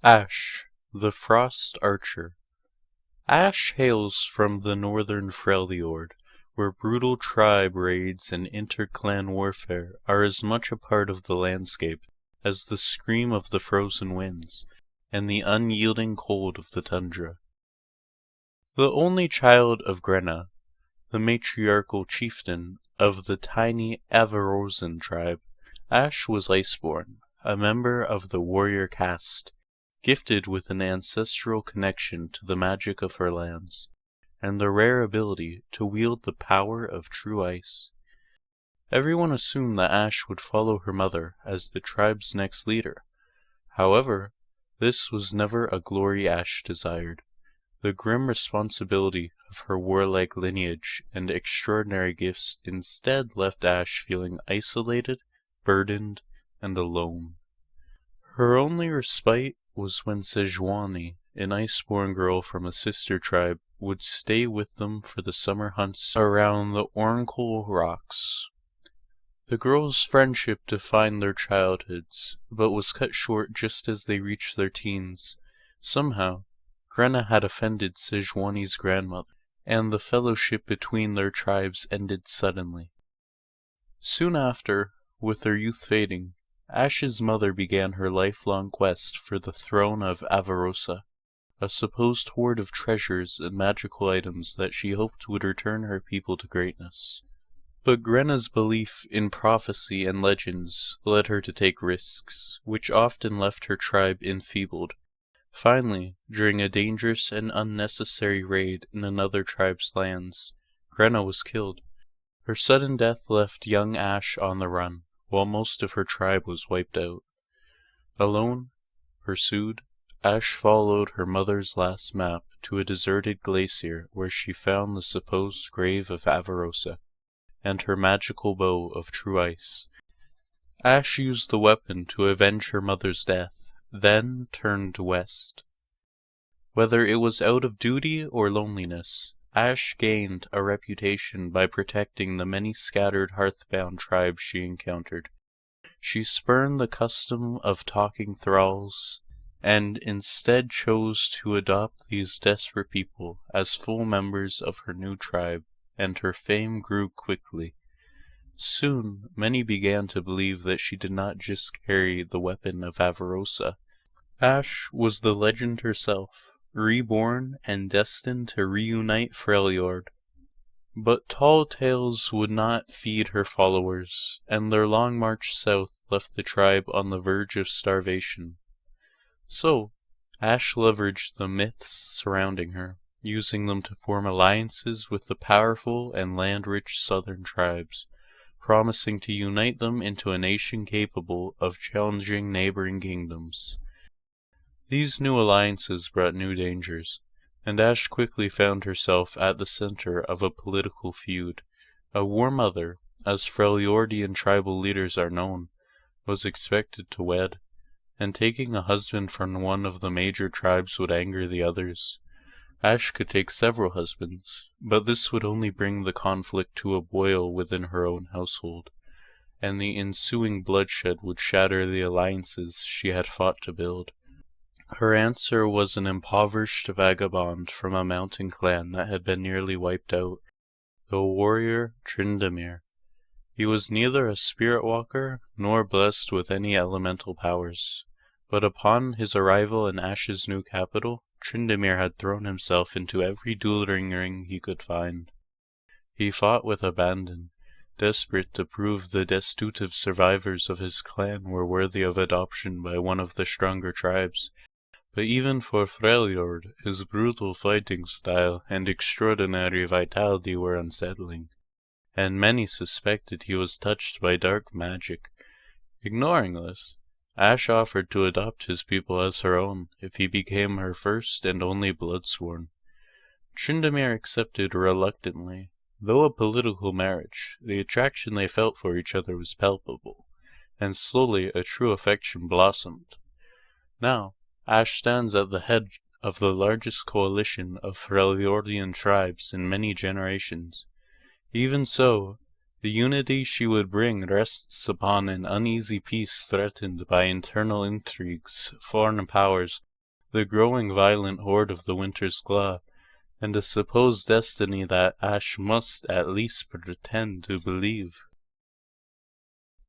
Ashe, the Frost Archer. Ashe hails from the northern Freljord, where brutal tribe raids and inter-clan warfare are as much a part of the landscape as the scream of the frozen winds and the unyielding cold of the tundra. The only child of Grenna, the matriarchal chieftain of the tiny Avarosan tribe, Ashe was Iceborn, a member of the warrior caste, gifted with an ancestral connection to the magic of her lands, and the rare ability to wield the power of true ice. Everyone assumed that Ashe would follow her mother as the tribe's next leader. However, this was never a glory Ashe desired. The grim responsibility of her warlike lineage and extraordinary gifts instead left Ashe feeling isolated, burdened, and alone. Her only respite was when Sejuani, an Iceborn girl from a sister tribe, would stay with them for the summer hunts around the Orncoal Rocks. The girls' friendship defined their childhoods, but was cut short just as they reached their teens. Somehow, Grenna had offended Sejuani's grandmother, and the fellowship between their tribes ended suddenly. Soon after, with their youth fading, Ashe's mother began her lifelong quest for the throne of Avarosa, a supposed hoard of treasures and magical items that she hoped would return her people to greatness. But Grenna's belief in prophecy and legends led her to take risks, which often left her tribe enfeebled. Finally, during a dangerous and unnecessary raid in another tribe's lands, Grenna was killed. Her sudden death left young Ashe on the run, while most of her tribe was wiped out. Alone, pursued, Ashe followed her mother's last map to a deserted glacier where she found the supposed grave of Avarosa and her magical bow of true ice. Ashe used the weapon to avenge her mother's death, then turned west. Whether it was out of duty or loneliness, Ashe gained a reputation by protecting the many scattered hearthbound tribes she encountered. She spurned the custom of talking thralls, and instead chose to adopt these desperate people as full members of her new tribe, and her fame grew quickly. Soon, many began to believe that she did not just carry the weapon of Avarosa. Ashe was the legend herself, reborn and destined to reunite Freljord. But tall tales would not feed her followers, and their long march south left the tribe on the verge of starvation. So, Ashe leveraged the myths surrounding her, using them to form alliances with the powerful and land-rich southern tribes, promising to unite them into a nation capable of challenging neighboring kingdoms. These new alliances brought new dangers, and Ashe quickly found herself at the center of a political feud. A war mother, as Freljordian tribal leaders are known, was expected to wed, and taking a husband from one of the major tribes would anger the others. Ashe could take several husbands, but this would only bring the conflict to a boil within her own household, and the ensuing bloodshed would shatter the alliances she had fought to build. Her answer was an impoverished vagabond from a mountain clan that had been nearly wiped out, the warrior Tryndamere. He was neither a spirit walker nor blessed with any elemental powers, but upon his arrival in Ashe's new capital, Tryndamere had thrown himself into every dueling ring he could find. He fought with abandon, desperate to prove the destitute survivors of his clan were worthy of adoption by one of the stronger tribes. But even for Freljord, his brutal fighting style and extraordinary vitality were unsettling, and many suspected he was touched by dark magic. Ignoring this, Ashe offered to adopt his people as her own if he became her first and only bloodsworn. Tryndamere accepted reluctantly. Though a political marriage, the attraction they felt for each other was palpable, and slowly a true affection blossomed. Now, Ashe stands at the head of the largest coalition of Freljordian tribes in many generations. Even so, the unity she would bring rests upon an uneasy peace threatened by internal intrigues, foreign powers, the growing violent horde of the winter's claw, and a supposed destiny that Ashe must at least pretend to believe.